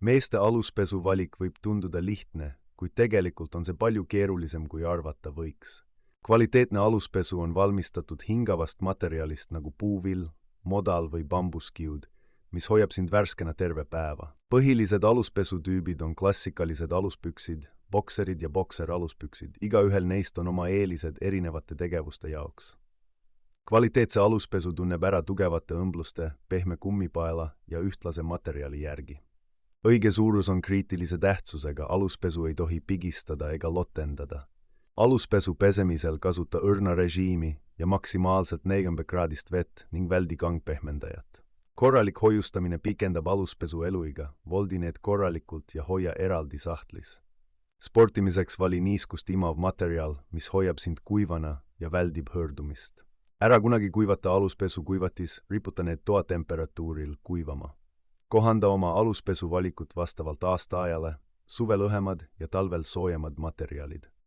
Meeste aluspesu valik võib tunduda lihtne, kuid tegelikult on see palju keerulisem kui arvata võiks. Kvaliteetne aluspesu on valmistatud hingavast materjalist nagu puuvill, modal või bambuskiud, mis hoiab sind värskena terve päeva. Põhilised aluspesutüübid on klassikalised aluspüksid, bokserid ja bokseraluspüksid. Igaühel neist on oma eelised erinevate tegevuste jaoks. Kvaliteetse aluspesu tunneb ära tugevate õmbluste, pehme kummipaela ja ühtlase materjali järgi. Õige suurus on kriitilise tähtsusega, aluspesu ei tohi pigistada ega lotendada. Aluspesu pesemisel kasuta õrna režiimi ja maksimaalselt 40 kraadist vett ning väldi kangpehmendajat. Korralik hoiustamine pikendab aluspesu eluiga, voldi need korralikult ja hoia eraldi sahtlis. Sportimiseks vali niiskust imav materjal, mis hoiab sind kuivana ja väldib hõõrdumist. Ära kunagi kuivata aluspesu kuivatis, riputa need toatemperatuuril kuivama. Kohanda oma aluspesu valikut vastavalt aastaajale, suvel õhemad ja talvel soojemad materjalid.